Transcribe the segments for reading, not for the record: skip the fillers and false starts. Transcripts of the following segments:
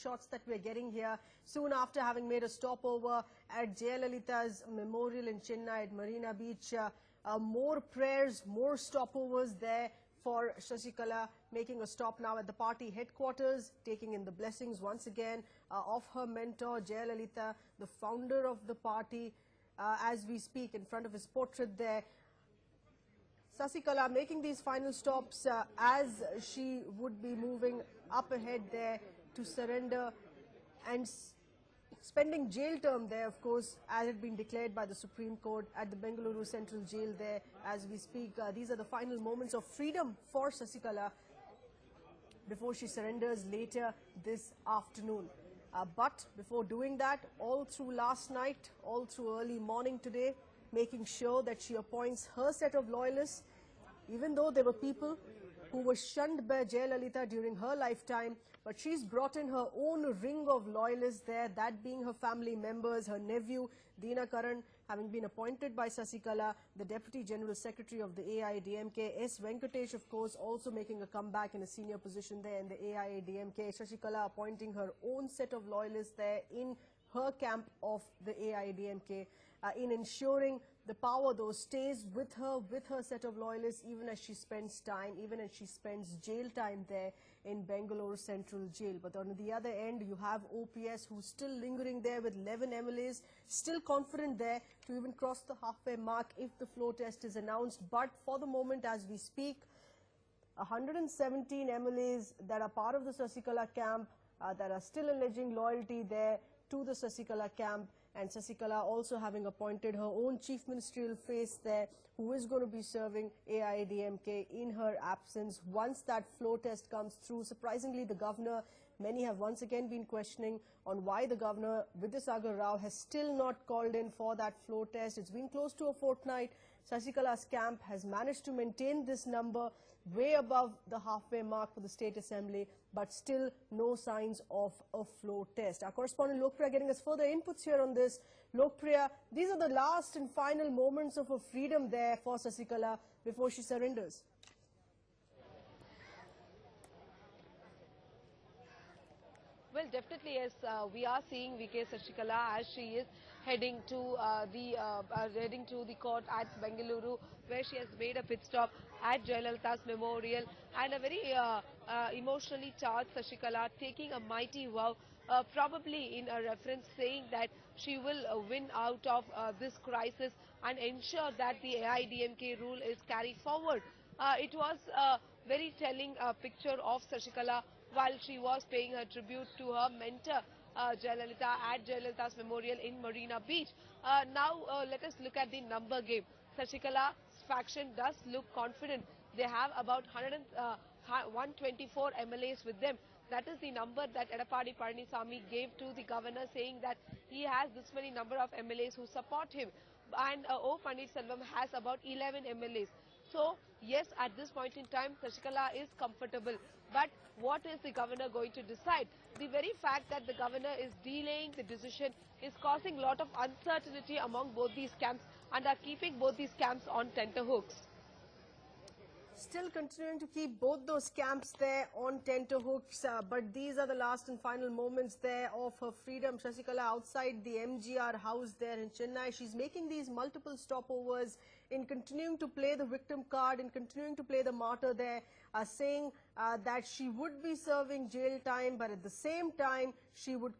shots that we're getting here. Soon after having made a stopover at Jayalalitha's memorial in Chennai at Marina Beach, more prayers, more stopovers there for Sasikala, making a stop now at the party headquarters, taking in the blessings once again of her mentor Jayalalitha, the founder of the party, as we speak in front of his portrait there. Sasikala making these final stops as she would be moving up ahead there to surrender and spending jail term there, of course, as had been declared by the Supreme Court at the Bengaluru Central Jail there as we speak. These are the final moments of freedom for Sasikala before she surrenders later this afternoon. But before doing that, all through last night, all through early morning today, making sure that she appoints her set of loyalists, even though there were people who were shunned by Jayalalitha during her lifetime, but she's brought in her own ring of loyalists there, that being her family members, her nephew, Dinakaran, having been appointed by Sasikala, the Deputy General Secretary of the AIADMK, S. Venkatesh, of course, also making a comeback in a senior position there in the AIADMK. Sasikala appointing her own set of loyalists there in her camp of the AIADMK, in ensuring the power, though, stays with her set of loyalists, even as she spends time, even as she spends jail time there in Bengaluru Central Jail. But on the other end, you have OPS, who's still lingering there with 11 MLAs, still confident there to even cross the halfway mark if the floor test is announced. But for the moment, as we speak, 117 MLAs that are part of the Sasikala camp that are still alleging loyalty there to the Sasikala camp, and Sasikala also having appointed her own chief ministerial face there, who is going to be serving AIADMK in her absence once that floor test comes through. Surprisingly, the governor, many have once again been questioning on why the governor, Vidyasagar Rao, has still not called in for that floor test. It's been close to a fortnight. Sasikala's camp has managed to maintain this number way above the halfway mark for the State Assembly, but still no signs of a floor test. Our correspondent Lokpriya getting us further inputs here on this. Lokpriya, these are the last and final moments of her freedom there for Sasikala before she surrenders. Well, definitely, yes. We are seeing VK Sasikala as she is heading to the court at Bengaluru, where she has made a pit stop at Jayalalitha's memorial, and a very emotionally charged Sasikala taking a mighty vow, probably in a reference saying that she will win out of this crisis and ensure that the AIADMK rule is carried forward. It was a very telling picture of Sasikala while she was paying her tribute to her mentor Jayalalitha at Jayalalitha's memorial in Marina Beach. Now let us look at the number game. Sasikala's faction does look confident. They have about 124 MLAs with them. That is the number that Edappadi Palanisamy gave to the governor, saying that he has this many number of MLAs who support him. And O. Pannirselvam has about 11 MLAs. So, yes, at this point in time, Sasikala is comfortable. But what is the governor going to decide? The very fact that the governor is delaying the decision is causing a lot of uncertainty among both these camps and are keeping both these camps on tenterhooks. Still continuing to keep both those camps there on tenterhooks, but these are the last and final moments there of her freedom. Sasikala outside the MGR house there in Chennai. She's making these multiple stopovers in continuing to play the victim card, in continuing to play the martyr there, saying that she would be serving jail time, but at the same time she would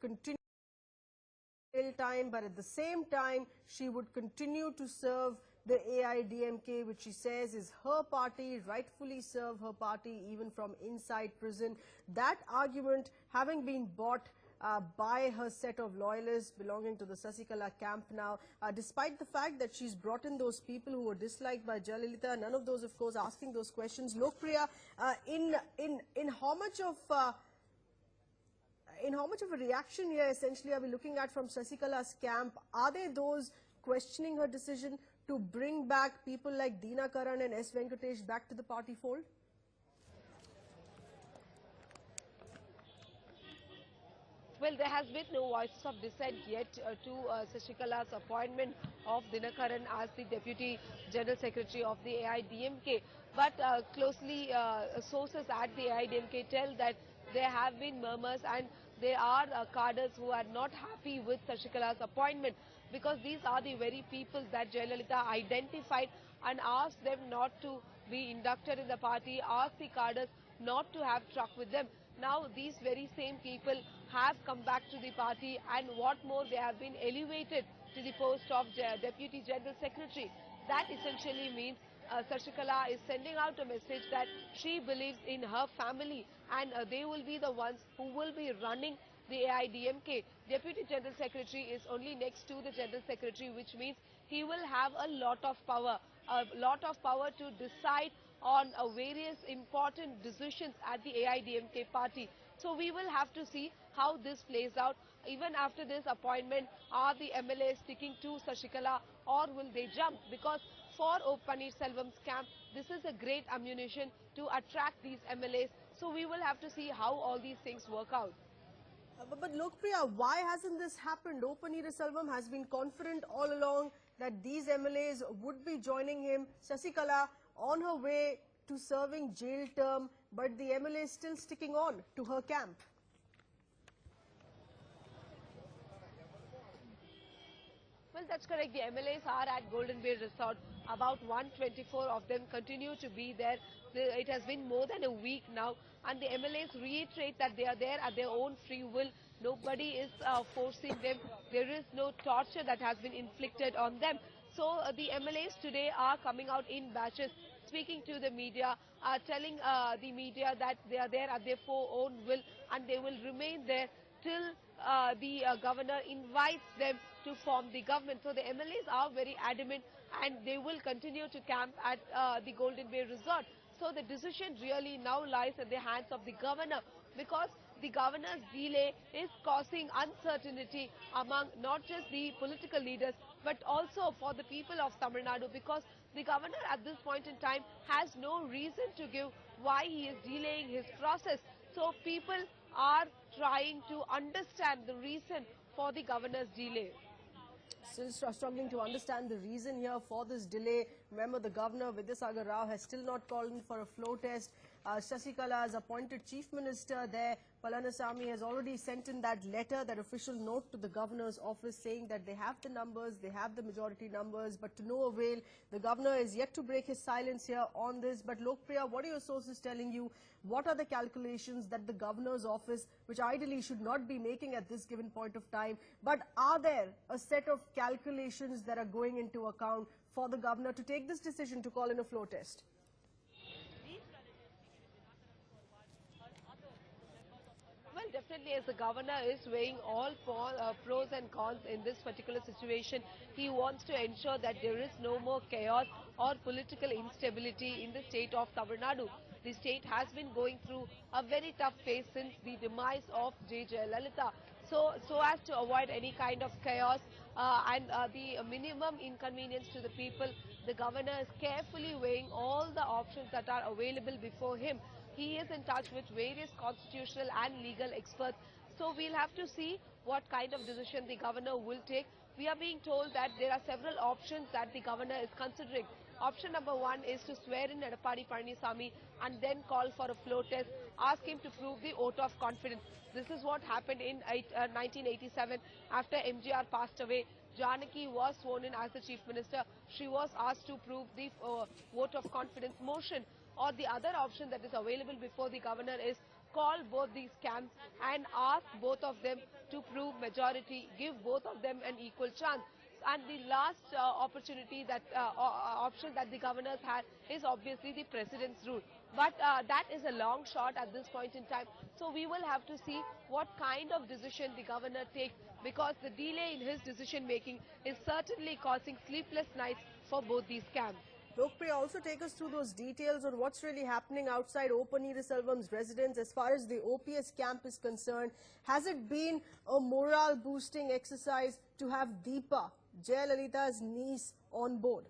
continue to serve the AIADMK, which she says is her party, rightfully serve her party even from inside prison. That argument having been bought by her set of loyalists belonging to the Sasikala camp now, despite the fact that she's brought in those people who were disliked by Jayalalitha, none of those, of course, asking those questions. Lokpriya, in how much of a reaction here essentially are we looking at from Sasikala's camp? Are they those questioning her decision to bring back people like Dinakaran and S. Venkatesh back to the party fold? Well, there has been no voices of dissent yet to Sasikala's appointment of Dinakaran as the Deputy General Secretary of the AIADMK. But closely sources at the AIADMK tell that there have been murmurs and there are cadres who are not happy with Shashikala's appointment, because these are the very people that Jayalalitha identified and asked them not to be inducted in the party, asked the cadres not to have truck with them. Now these very same people have come back to the party, and what more, they have been elevated to the post of Deputy General Secretary. That essentially means Shashikala is sending out a message that she believes in her family, and they will be the ones who will be running the AIDMK. Deputy General Secretary is only next to the General Secretary, which means he will have a lot of power to decide on various important decisions at the AIDMK party. So we will have to see how this plays out. Even after this appointment, are the MLAs sticking to Shashikala, or will they jump? Because for O. Paneerselvam's camp, this is a great ammunition to attract these MLAs. So we will have to see how all these things work out. But Lokpriya, why hasn't this happened? O. Paneerselvam has been confident all along that these MLAs would be joining him. Sasikala on her way to serving jail term, but the MLA is still sticking on to her camp. Well, that's correct. The MLAs are at Golden Bay Resort. About 124 of them continue to be there. It has been more than a week now, and the MLAs reiterate that they are there at their own free will. Nobody is forcing them. There is no torture that has been inflicted on them. So the MLAs today are coming out in batches, speaking to the media, telling the media that they are there at their own will, and they will remain there till the governor invites them to form the government. So the MLAs are very adamant, and they will continue to camp at the Golden Bay Resort. So the decision really now lies in the hands of the governor, because the governor's delay is causing uncertainty among not just the political leaders, but also for the people of Tamil Nadu, because the governor at this point in time has no reason to give why he is delaying his process. So people are trying to understand the reason for the governor's delay. Still struggling to understand the reason here for this delay. Remember, the governor, Vidyasagar Rao, has still not called in for a floor test. Sasikala has appointed chief minister there. Palanisamy has already sent in that letter, that official note to the governor's office, saying that they have the numbers, they have the majority numbers, but to no avail. The governor is yet to break his silence here on this. But Lokpriya, what are your sources telling you? What are the calculations that the governor's office, which ideally should not be making at this given point of time, but are there a set of calculations that are going into account for the governor to take this decision to call in a floor test? Well, definitely, as the governor is weighing all pros and cons in this particular situation, he wants to ensure that there is no more chaos or political instability in the state of Tamil Nadu. The state has been going through a very tough phase since the demise of J. Jayalalitha. So as to avoid any kind of chaos and the minimum inconvenience to the people, the governor is carefully weighing all the options that are available before him. He is in touch with various constitutional and legal experts. So we'll have to see what kind of decision the governor will take. We are being told that there are several options that the governor is considering. Option number one is to swear in Edappadi Palanisamy and then call for a floor test, ask him to prove the vote of confidence. This is what happened in 1987 after MGR passed away. Janaki was sworn in as the chief minister. She was asked to prove the vote of confidence motion. Or the other option that is available before the governor is call both these camps and ask both of them to prove majority, give both of them an equal chance. And the last option that the governors had is obviously the president's rule. But that is a long shot at this point in time. So we will have to see what kind of decision the governor takes, because the delay in his decision making is certainly causing sleepless nights for both these camps. Lokpriya, also take us through those details on what's really happening outside O. Paneerselvam's residence as far as the OPS camp is concerned. Has it been a morale-boosting exercise to have Deepa, Jayalalitha's niece, on board?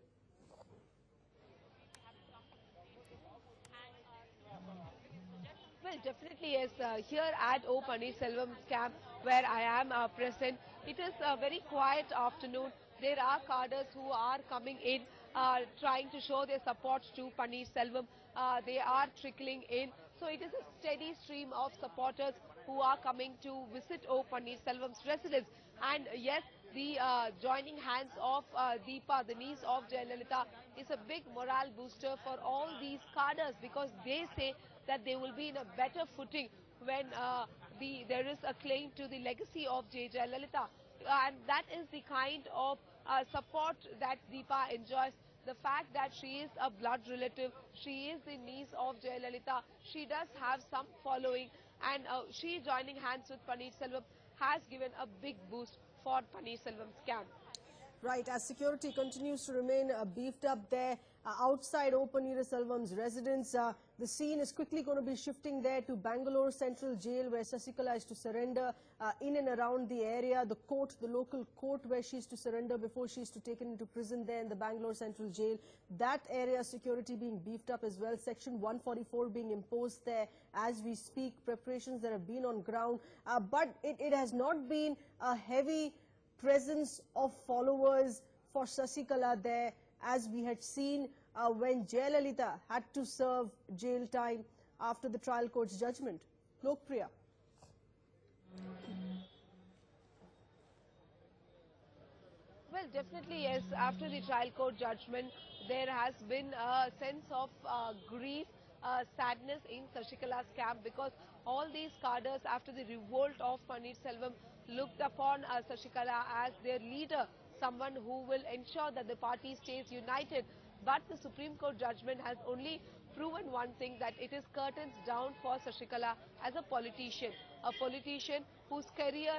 Well, definitely yes. Here at O. Paneerselvam's camp, where I am present, it is a very quiet afternoon. There are cadres who are coming in, trying to show their support to Paneerselvam. They are trickling in. So it is a steady stream of supporters who are coming to visit O. Paneerselvam's residence. And yes, the joining hands of Deepa, the niece of Jayalalitha, is a big morale booster for all these cadres, because they say that they will be in a better footing when there is a claim to the legacy of Jayalalitha. And that is the kind of support that Deepa enjoys. The fact that she is a blood relative, she is the niece of Jayalalitha, she does have some following, and she joining hands with Paneerselvam has given a big boost for Paneerselvam's camp. Right, as security continues to remain beefed up there outside O. Paneerselvam's residence, the scene is quickly going to be shifting there to Bangalore Central Jail, where Sasikala is to surrender in and around the area. The court, the local court where she is to surrender before she is to taken into prison there in the Bangalore Central Jail. That area security being beefed up as well. Section 144 being imposed there as we speak. Preparations that have been on ground, but it has not been a heavy presence of followers for Sasikala there, as we had seen when Jayalalitha had to serve jail time after the trial court's judgment. Lokpriya. Well, definitely, yes. After the trial court judgment, there has been a sense of grief, sadness in Sasikala's camp, because all these cadres, after the revolt of Paneerselvam, looked upon Sasikala as their leader, someone who will ensure that the party stays united. But the Supreme Court judgment has only proven one thing, that it is curtains down for Sasikala as a politician whose career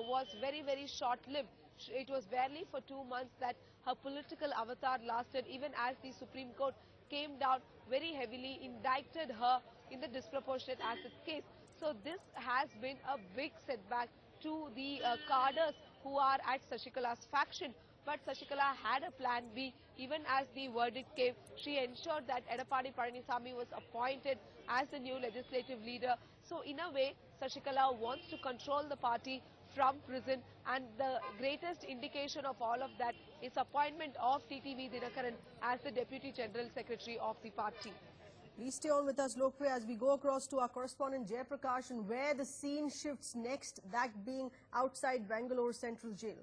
was very, very short-lived. It was barely for 2 months that her political avatar lasted, even as the Supreme Court came down very heavily, indicted her in the disproportionate assets case. So this has been a big setback to the cadres who are at Sasikala's faction. But Sasikala had a plan B. Even as the verdict came, she ensured that Edappadi Palanisamy was appointed as the new legislative leader. So in a way, Sasikala wants to control the party from prison, and the greatest indication of all of that is appointment of TTV Dinakaran as the Deputy General Secretary of the party. Please stay on with us, Lokpriya, as we go across to our correspondent Jayaprakash, and where the scene shifts next, that being outside Bangalore Central Jail.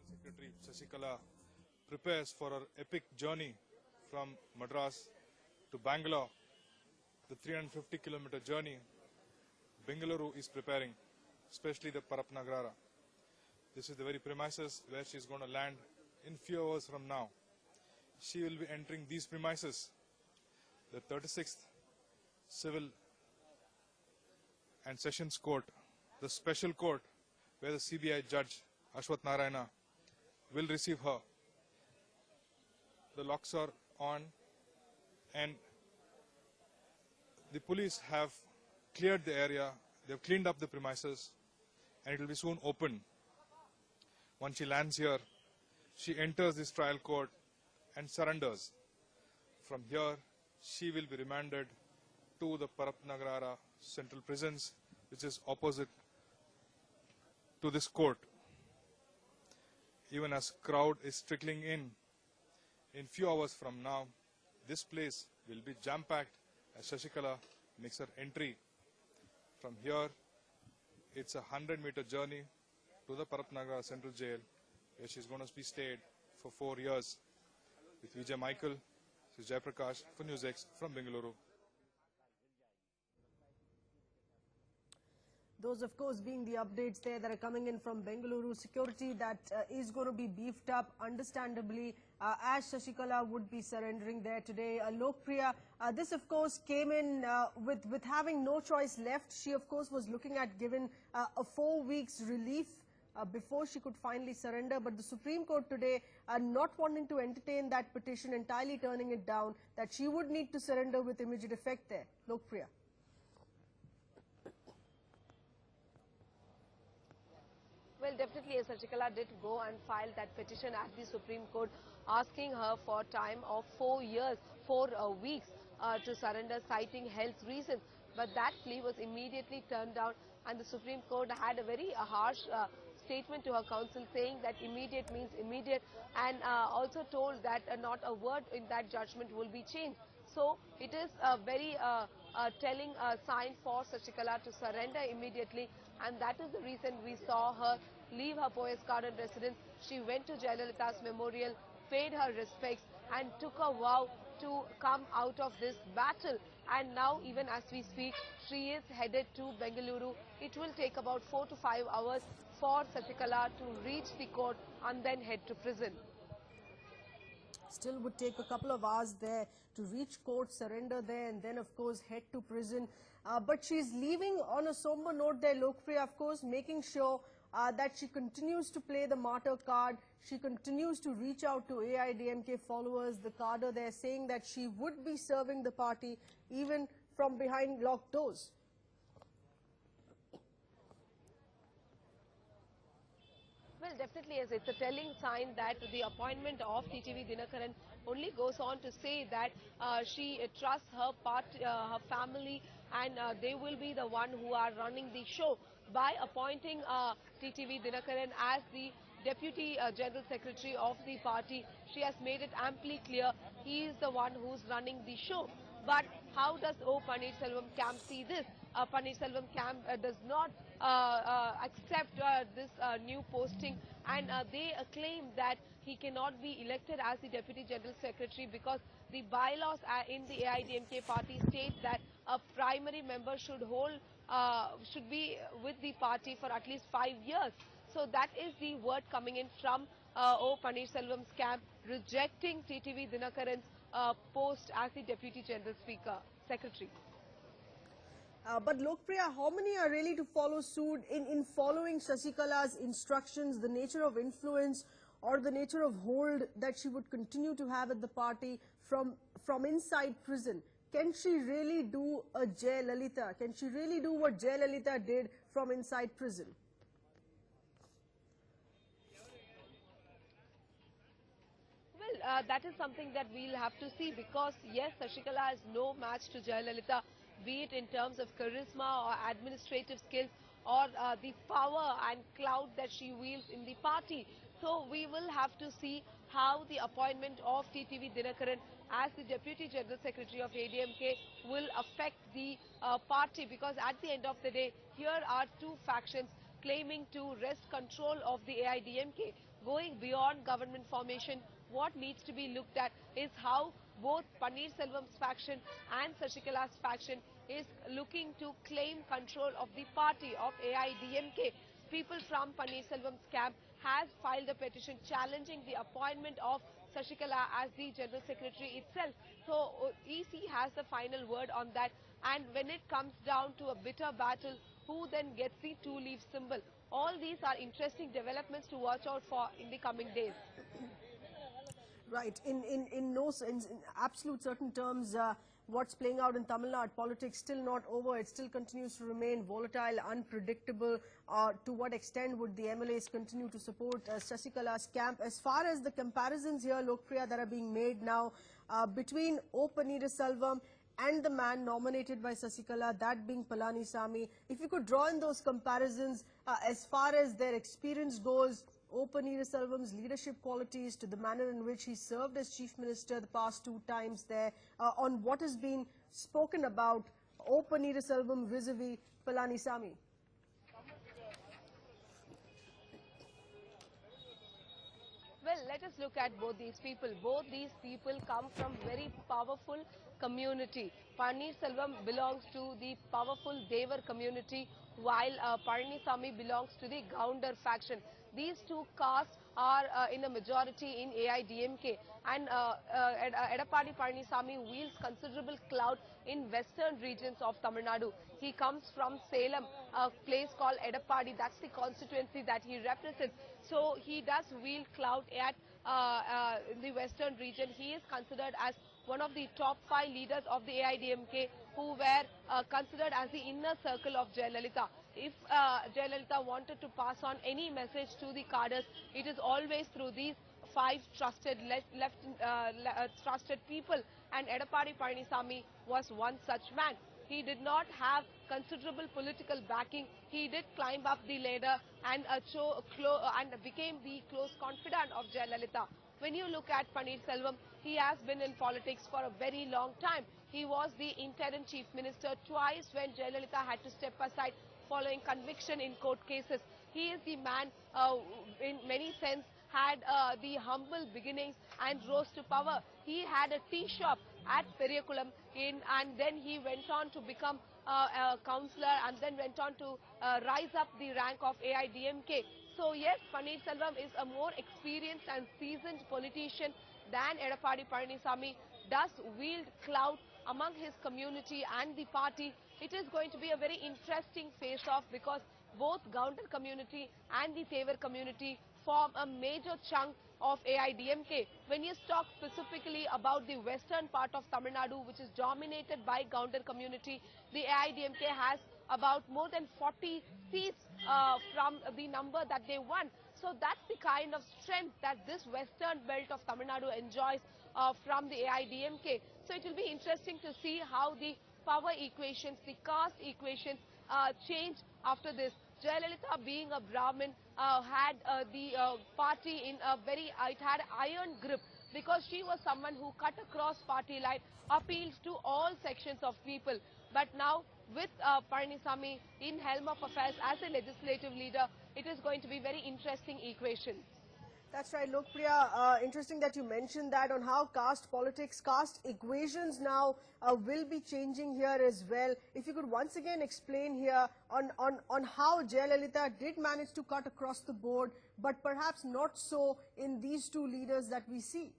Secretary Sasikala prepares for her epic journey from Madras to Bangalore, the 350-kilometer journey. Bengaluru is preparing, especially the Parapnagarara. This is the very premises where she is going to land in few hours from now. She will be entering these premises, the 36th Civil and Sessions Court, the special court where the CBI judge Ashwath Narayana will receive her. The locks are on and the police have cleared the area, they have cleaned up the premises, and it will be soon open. Once she lands here, she enters this trial court and surrenders. From here, she will be remanded to the Parapnagarara Central Prisons, which is opposite to this court. Even as crowd is trickling in few hours from now, this place will be jam-packed as Sasikala makes her entry. From here, it's a 100-meter journey to the Parapnagarara Central Jail, where she's going to be stayed for 4 years. With Vijay Michael, this is Jayaprakash for NewsX from Bengaluru. Those, of course, being the updates there that are coming in from Bengaluru. Security that is going to be beefed up, understandably, as Sasikala would be surrendering there today. Lokpriya, this, of course, came in with having no choice left. She, of course, was looking at giving a 4 weeks relief before she could finally surrender. But the Supreme Court today, not wanting to entertain that petition, entirely turning it down, that she would need to surrender with immediate effect there. Lokpriya. Well, definitely, Sasikala did go and file that petition at the Supreme Court, asking her for time of 4 years, 4 weeks to surrender, citing health reasons. But that plea was immediately turned down, and the Supreme Court had a very harsh statement to her counsel saying that immediate means immediate, and also told that not a word in that judgment will be changed. So it is a very telling sign for Shashikala to surrender immediately, and that is the reason we saw her leave her Poise Garden residence. She went to Jayalalitha's memorial, paid her respects, and took a vow to come out of this battle. And now, even as we speak, she is headed to Bengaluru. It will take about 4 to 5 hours for Shashikala to reach the court and then head to prison. Still would take a couple of hours there to reach court, surrender there, and then of course head to prison. But she's leaving on a somber note there, Lokpriya, of course, making sure that she continues to play the martyr card. She continues to reach out to AIDMK followers, the cadre there, saying that she would be serving the party even from behind locked doors. Well, definitely, yes. It's a telling sign that the appointment of TTV Dinakaran only goes on to say that she trusts her her family, and they will be the one who are running the show. By appointing TTV Dinakaran as the Deputy General Secretary of the party, she has made it amply clear he is the one who's running the show. But how does O. Pannirselvam camp see this? Pannirselvam camp does not accept this new posting, and they claim that he cannot be elected as the Deputy General Secretary because the bylaws in the AIDMK party state that a primary member should be with the party for at least 5 years. So that is the word coming in from O. Pannirselvam's camp, rejecting TTV Dinakaran's post as the Deputy General Secretary. But Lokpriya, how many are really to follow suit in following Shashikala's instructions, the nature of influence or the nature of hold that she would continue to have at the party from inside prison? Can she really do a Jayalalitha? Can she really do what Jayalalitha did from inside prison? Well, that is something that we'll have to see, because yes, Shashikala is no match to Jayalalitha, be it in terms of charisma or administrative skills or the power and clout that she wields in the party. So we will have to see how the appointment of TTV Dinakaran as the Deputy General Secretary of ADMK will affect the party, because at the end of the day, here are two factions claiming to wrest control of the AIDMK. Going beyond government formation, what needs to be looked at is how both Pannirselvam's faction and Shashikala's faction is looking to claim control of the party of AIDMK. People from Pannirselvam's camp has filed a petition challenging the appointment of Shashikala as the General Secretary itself. So EC has the final word on that, and when it comes down to a bitter battle, who then gets the two-leaf symbol? All these are interesting developments to watch out for in the coming days. Right. In absolute certain terms, what's playing out in Tamil Nadu politics still not over. It still continues to remain volatile, unpredictable. To what extent would the MLAs continue to support Shashikala's camp? As far as the comparisons here, Lokpriya, that are being made now between O. Pannirselvam and the man nominated by Shashikala, that being Palanisamy, if you could draw in those comparisons as far as their experience goes, O. Pannirselvam's leadership qualities to the manner in which he served as Chief Minister the past 2 times there, on what has been spoken about O. Pannirselvam vis-a-vis Palanisamy. Well, let us look at both these people. Both these people come from very powerful community. Pannirselvam belongs to the powerful Devar community, while Palanisamy belongs to the Gounder faction. These two castes are in a majority in AIDMK, and Edappadi Palanisamy wields considerable clout in western regions of Tamil Nadu. He comes from Salem, a place called Edappadi. That's the constituency that he represents. So he does wield clout at the western region. He is considered as one of the top 5 leaders of the AIDMK who were considered as the inner circle of Jayalalitha. If Jayalalitha wanted to pass on any message to the cadres, it is always through these 5 trusted trusted people, and Edappadi Palanisamy was one such man. He did not have considerable political backing. He did climb up the ladder and became the close confidant of Jayalalitha. When you look at Paneerselvam, he has been in politics for a very long time. He was the interim chief minister twice when Jayalalitha had to step aside following conviction in court cases. He is the man in many sense had the humble beginnings and rose to power. He had a tea shop at Periyakulam and then he went on to become a councillor and then went on to rise up the rank of AIDMK. So yes, Paneerselvam is a more experienced and seasoned politician than Edappadi Palaniswamy, does wield clout among his community and the party. It is going to be a very interesting face-off because both Gauntar community and the Thevar community form a major chunk of AIDMK. When you talk specifically about the western part of Tamil Nadu, which is dominated by Gauntar community, the AIDMK has about more than 40 seats from the number that they won. So that's the kind of strength that this western belt of Tamil Nadu enjoys from the AIDMK. So it will be interesting to see how the power equations, the caste equations change after this. Jayalalitha, being a Brahmin, had the party in a it had iron grip because she was someone who cut across party line, appeals to all sections of people. But now with Palaniswamy in helm of affairs as a legislative leader, it is going to be very interesting equation. That's right, Lokpriya. Interesting that you mentioned that on how caste politics, caste equations now will be changing here as well. If you could once again explain here on how Jayalalitha did manage to cut across the board, but perhaps not so in these two leaders that we see.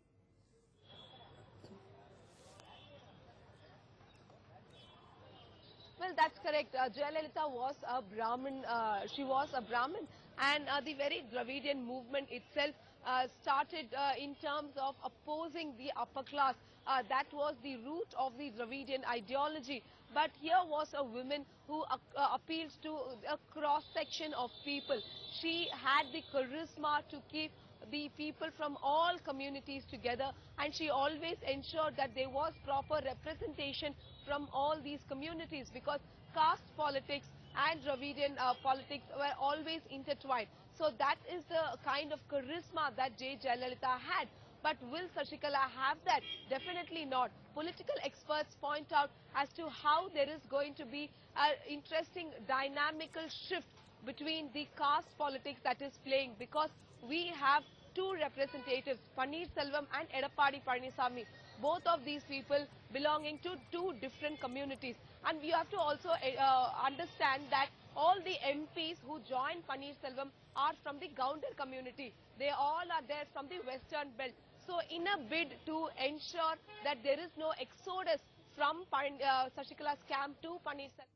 Well, that's correct. Jayalalitha was a Brahmin. She was a Brahmin, and the very Dravidian movement itself started in terms of opposing the upper class. That was the root of the Dravidian ideology. But here was a woman who appeals to a cross-section of people. She had the charisma to keep the people from all communities together, and she always ensured that there was proper representation from all these communities because caste politics and Dravidian politics were always intertwined. So that is the kind of charisma that Jayalalitha had. But will Sasikala have that? Definitely not. Political experts point out as to how there is going to be an interesting dynamical shift between the caste politics that is playing because we have two representatives, Paneerselvam and Edappadi Palaniswamy. Both of these people belonging to two different communities. And we have to also understand that all the MPs who joined Paneerselvam are from the Gauntar community. They all are there from the western belt. So in a bid to ensure that there is no exodus from Sasikala's camp to Paneerselvam.